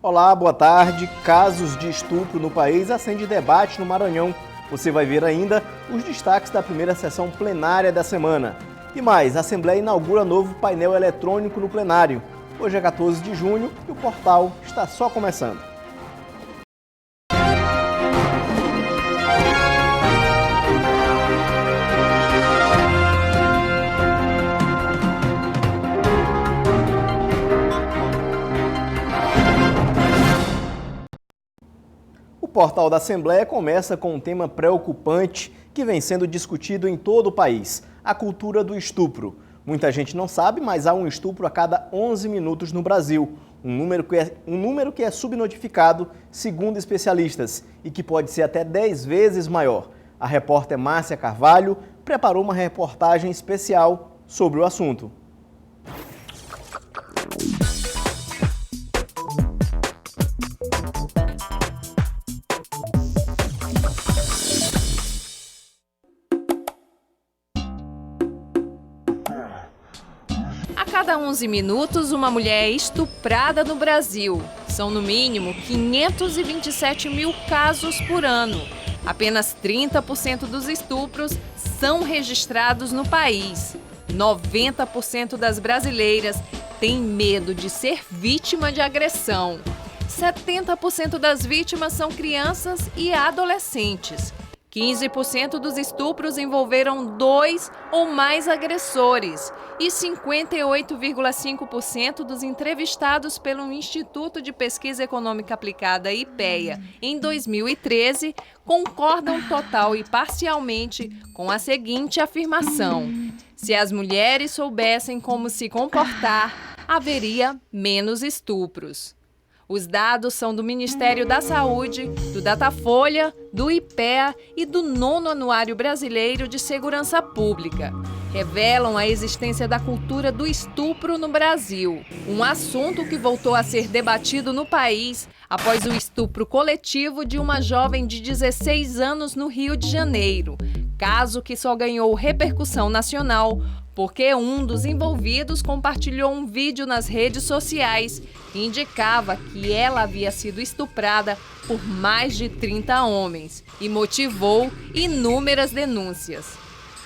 Olá, boa tarde. Casos de estupro no país acende debate no Maranhão. Você vai ver ainda os destaques da primeira sessão plenária da semana. E mais, a Assembleia inaugura novo painel eletrônico no plenário. Hoje é 14 de junho e o portal está só começando. O portal da Assembleia começa com um tema preocupante que vem sendo discutido em todo o país: a cultura do estupro. Muita gente não sabe, mas há um estupro a cada 11 minutos no Brasil. Um número que é subnotificado, segundo especialistas, e que pode ser até 10 vezes maior. A repórter Márcia Carvalho preparou uma reportagem especial sobre o assunto. A cada 11 minutos, uma mulher é estuprada no Brasil. São, no mínimo, 527 mil casos por ano. Apenas 30% dos estupros são registrados no país. 90% das brasileiras têm medo de ser vítima de agressão. 70% das vítimas são crianças e adolescentes. 15% dos estupros envolveram 2 ou mais agressores e 58,5% dos entrevistados pelo Instituto de Pesquisa Econômica Aplicada, IPEA, em 2013, concordam total e parcialmente com a seguinte afirmação: se as mulheres soubessem como se comportar, haveria menos estupros. Os dados são do Ministério da Saúde, do Datafolha, do IPEA e do 9º Anuário Brasileiro de Segurança Pública. Revelam a existência da cultura do estupro no Brasil, um assunto que voltou a ser debatido no país após o estupro coletivo de uma jovem de 16 anos no Rio de Janeiro, caso que só ganhou repercussão nacional porque um dos envolvidos compartilhou um vídeo nas redes sociais que indicava que ela havia sido estuprada por mais de 30 homens e motivou inúmeras denúncias.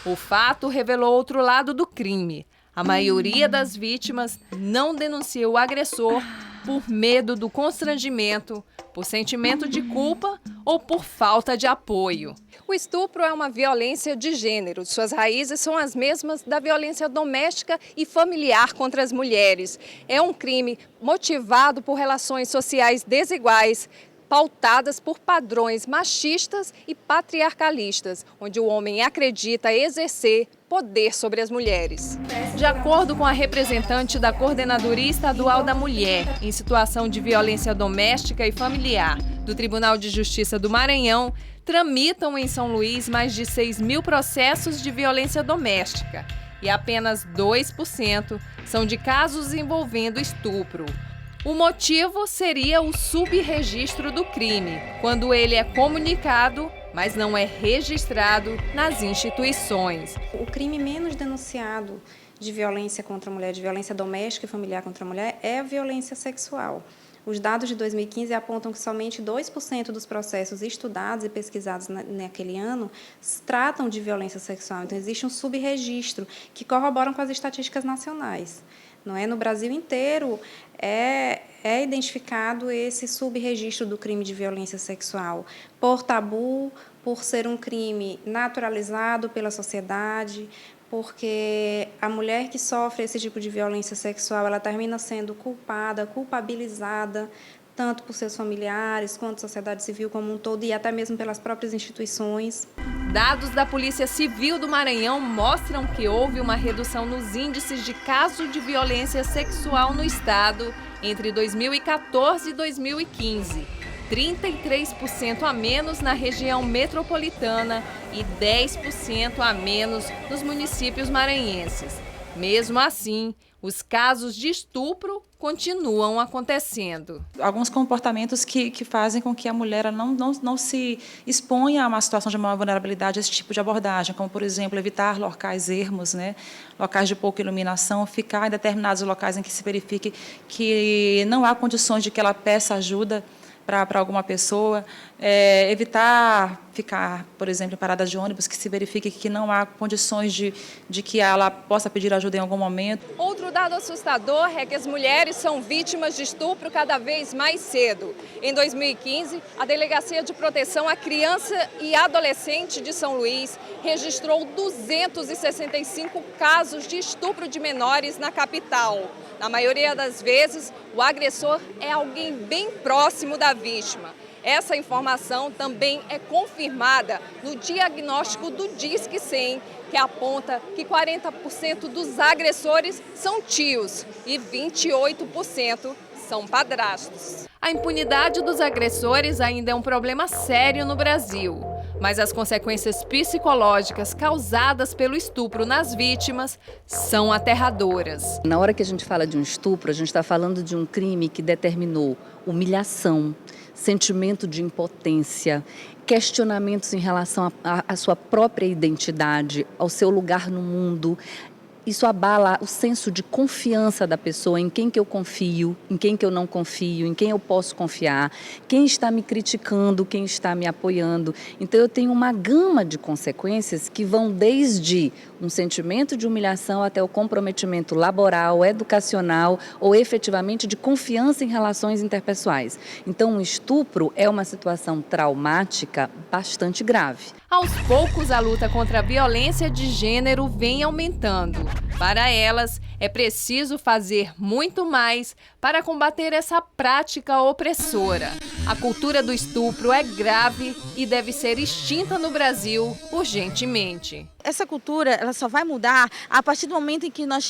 O fato revelou outro lado do crime. A maioria das vítimas não denunciou o agressor por medo do constrangimento, por sentimento de culpa ou por falta de apoio. O estupro é uma violência de gênero. Suas raízes são as mesmas da violência doméstica e familiar contra as mulheres. É um crime motivado por relações sociais desiguais, pautadas por padrões machistas e patriarcalistas, onde o homem acredita exercer poder sobre as mulheres. De acordo com a representante da Coordenadoria Estadual da Mulher em Situação de Violência Doméstica e Familiar do Tribunal de Justiça do Maranhão, tramitam em São Luís mais de 6 mil processos de violência doméstica e apenas 2% são de casos envolvendo estupro. O motivo seria o subregistro do crime, quando ele é comunicado, mas não é registrado nas instituições. O crime menos denunciado de violência contra a mulher, de violência doméstica e familiar contra a mulher, é a violência sexual. Os dados de 2015 apontam que somente 2% dos processos estudados e pesquisados naquele ano tratam de violência sexual. Então, existe um subregistro que corroboram com as estatísticas nacionais. Não é? No Brasil inteiro é identificado esse subregistro do crime de violência sexual por tabu, por ser um crime naturalizado pela sociedade, porque a mulher que sofre esse tipo de violência sexual, ela termina sendo culpada, culpabilizada, tanto por seus familiares, quanto a sociedade civil como um todo, e até mesmo pelas próprias instituições. Dados da Polícia Civil do Maranhão mostram que houve uma redução nos índices de casos de violência sexual no estado entre 2014 e 2015. 33% a menos na região metropolitana e 10% a menos nos municípios maranhenses. Mesmo assim, os casos de estupro continuam acontecendo. Alguns comportamentos que fazem com que a mulher ela não se exponha a uma situação de maior vulnerabilidade a esse tipo de abordagem, como, por exemplo, evitar locais ermos, né, locais de pouca iluminação, ficar em determinados locais em que se verifique que não há condições de que ela peça ajuda para alguma pessoa, evitar ficar, por exemplo, em paradas de ônibus, que se verifique que não há condições de que ela possa pedir ajuda em algum momento. Outro dado assustador é que as mulheres são vítimas de estupro cada vez mais cedo. Em 2015, a Delegacia de Proteção à Criança e Adolescente de São Luís registrou 265 casos de estupro de menores na capital. Na maioria das vezes, o agressor é alguém bem próximo da vítima. Essa informação também é confirmada no diagnóstico do Disque 100, que aponta que 40% dos agressores são tios e 28% são padrastos. A impunidade dos agressores ainda é um problema sério no Brasil. Mas as consequências psicológicas causadas pelo estupro nas vítimas são aterradoras. Na hora que a gente fala de um estupro, a gente está falando de um crime que determinou humilhação, sentimento de impotência, questionamentos em relação à sua própria identidade, ao seu lugar no mundo. Isso abala o senso de confiança da pessoa, em quem que eu confio, em quem que eu não confio, em quem eu posso confiar, quem está me criticando, quem está me apoiando. Então eu tenho uma gama de consequências que vão desde um sentimento de humilhação até o comprometimento laboral, educacional ou efetivamente de confiança em relações interpessoais. Então o estupro é uma situação traumática bastante grave. Aos poucos, a luta contra a violência de gênero vem aumentando. Para elas, é preciso fazer muito mais para combater essa prática opressora. A cultura do estupro é grave e deve ser extinta no Brasil urgentemente. Essa cultura ela só vai mudar a partir do momento em que nós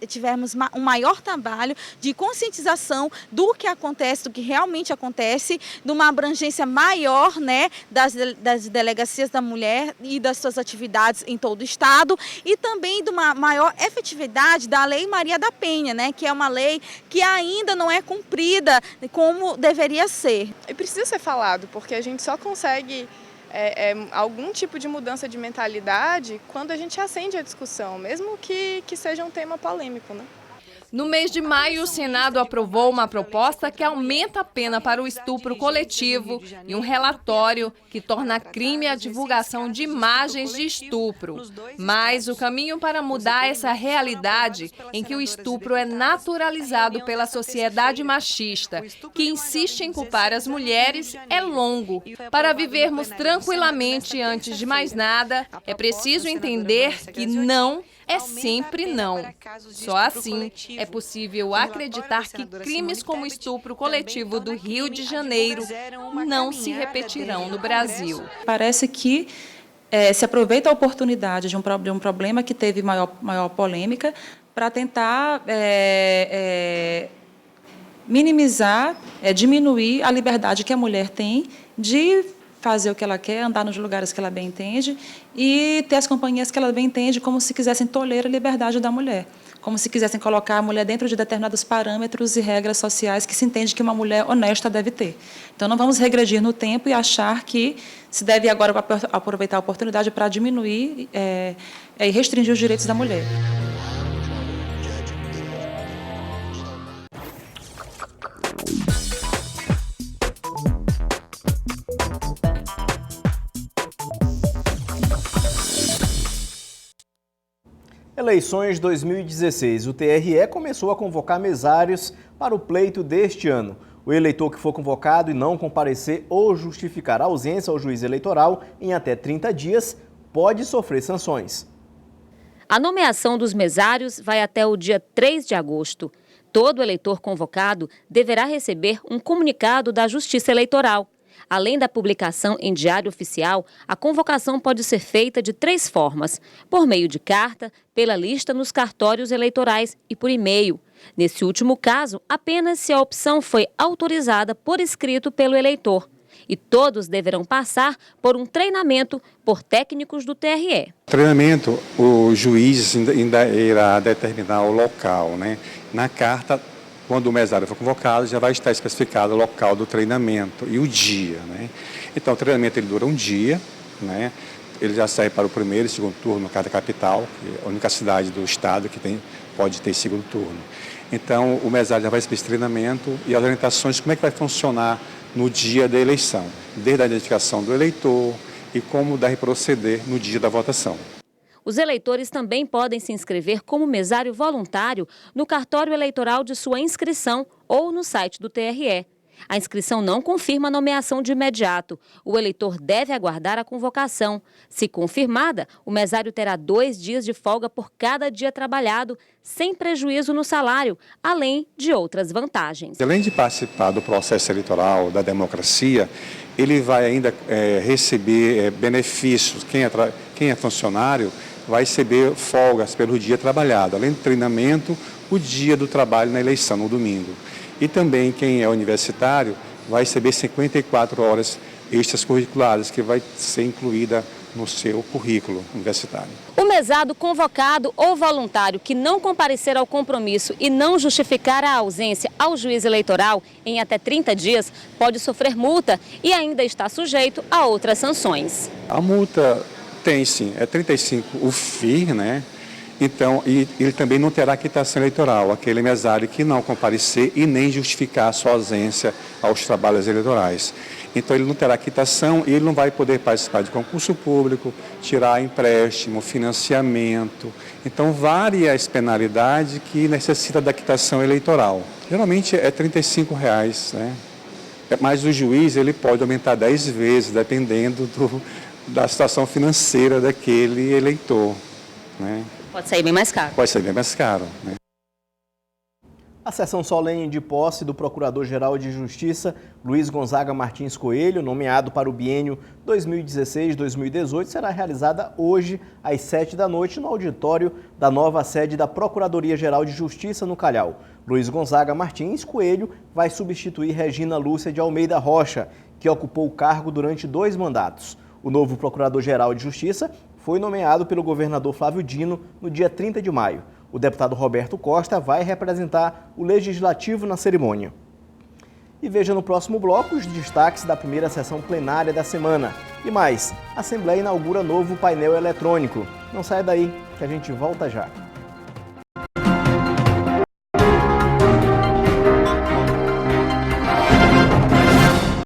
tivermos um maior trabalho de conscientização do que acontece, do que realmente acontece, de uma abrangência maior, né, das delegacias da mulher e das suas atividades em todo o estado e também de uma maior efetividade da Lei Maria da Penha, né, que é uma lei que ainda não é cumprida como deveria ser. E precisa ser falado, porque a gente só consegue algum tipo de mudança de mentalidade quando a gente acende a discussão, mesmo que seja um tema polêmico, né? No mês de maio, o Senado aprovou uma proposta que aumenta a pena para o estupro coletivo e um relatório que torna crime a divulgação de imagens de estupro. Mas o caminho para mudar essa realidade em que o estupro é naturalizado pela sociedade machista, que insiste em culpar as mulheres, é longo. Para vivermos tranquilamente, antes de mais nada, é preciso entender que não é sempre não. Só assim é possível acreditar que crimes como o estupro coletivo do Rio de Janeiro não se repetirão no Brasil. Parece que se aproveita a oportunidade de um problema que teve maior polêmica para tentar minimizar, diminuir a liberdade que a mulher tem de fazer o que ela quer, andar nos lugares que ela bem entende e ter as companhias que ela bem entende, como se quisessem tolerar a liberdade da mulher, como se quisessem colocar a mulher dentro de determinados parâmetros e regras sociais que se entende que uma mulher honesta deve ter. Então, não vamos regredir no tempo e achar que se deve agora aproveitar a oportunidade para diminuir e restringir os direitos da mulher. Eleições 2016. O TRE começou a convocar mesários para o pleito deste ano. O eleitor que for convocado e não comparecer ou justificar a ausência ao juiz eleitoral em até 30 dias pode sofrer sanções. A nomeação dos mesários vai até o dia 3 de agosto. Todo eleitor convocado deverá receber um comunicado da Justiça Eleitoral. Além da publicação em Diário Oficial, a convocação pode ser feita de 3 formas: por meio de carta, pela lista nos cartórios eleitorais e por e-mail. Nesse último caso, apenas se a opção foi autorizada por escrito pelo eleitor. e todos deverão passar por um treinamento por técnicos do TRE. Treinamento, o juiz ainda irá determinar o local, né? Na carta, quando o mesário for convocado, já vai estar especificado o local do treinamento e o dia, né? Então, o treinamento ele dura um dia, né? Ele já sai para o primeiro e segundo turno no cada capital, que é a única cidade do estado que pode ter segundo turno. Então, o mesário já vai receber esse treinamento e as orientações como é que vai funcionar no dia da eleição, desde a identificação do eleitor e como deve proceder no dia da votação. Os eleitores também podem se inscrever como mesário voluntário no cartório eleitoral de sua inscrição ou no site do TRE. A inscrição não confirma a nomeação de imediato. O eleitor deve aguardar a convocação. Se confirmada, o mesário terá 2 dias de folga por cada dia trabalhado, sem prejuízo no salário, além de outras vantagens. Além de participar do processo eleitoral, da democracia, ele vai ainda receber benefícios. Quem é funcionário vai receber folgas pelo dia trabalhado, além do treinamento, o dia do trabalho na eleição, no domingo. E também quem é universitário vai receber 54 horas extracurriculares, que vai ser incluída no seu currículo universitário. O mesado convocado ou voluntário que não comparecer ao compromisso e não justificar a ausência ao juiz eleitoral em até 30 dias pode sofrer multa e ainda está sujeito a outras sanções. A multa tem sim, é 35 o FII, né? Então, e ele também não terá quitação eleitoral, aquele mesário que não comparecer e nem justificar a sua ausência aos trabalhos eleitorais. Então, ele não terá quitação e ele não vai poder participar de concurso público, tirar empréstimo, financiamento. Então, várias penalidades que necessitam da quitação eleitoral. Geralmente é R$ 35, né? Mas o juiz ele pode aumentar 10 vezes, dependendo da situação financeira daquele eleitor, né? Pode sair bem mais caro. Pode sair bem mais caro, né? A sessão solene de posse do Procurador-Geral de Justiça, Luiz Gonzaga Martins Coelho, nomeado para o biênio 2016-2018, será realizada hoje às 19h no auditório da nova sede da Procuradoria-Geral de Justiça no Calhau. Luiz Gonzaga Martins Coelho vai substituir Regina Lúcia de Almeida Rocha, que ocupou o cargo durante 2 mandatos. O novo Procurador-Geral de Justiça foi nomeado pelo governador Flávio Dino no dia 30 de maio. O deputado Roberto Costa vai representar o Legislativo na cerimônia. E veja no próximo bloco os destaques da primeira sessão plenária da semana. E mais, a Assembleia inaugura novo painel eletrônico. Não saia daí, que a gente volta já.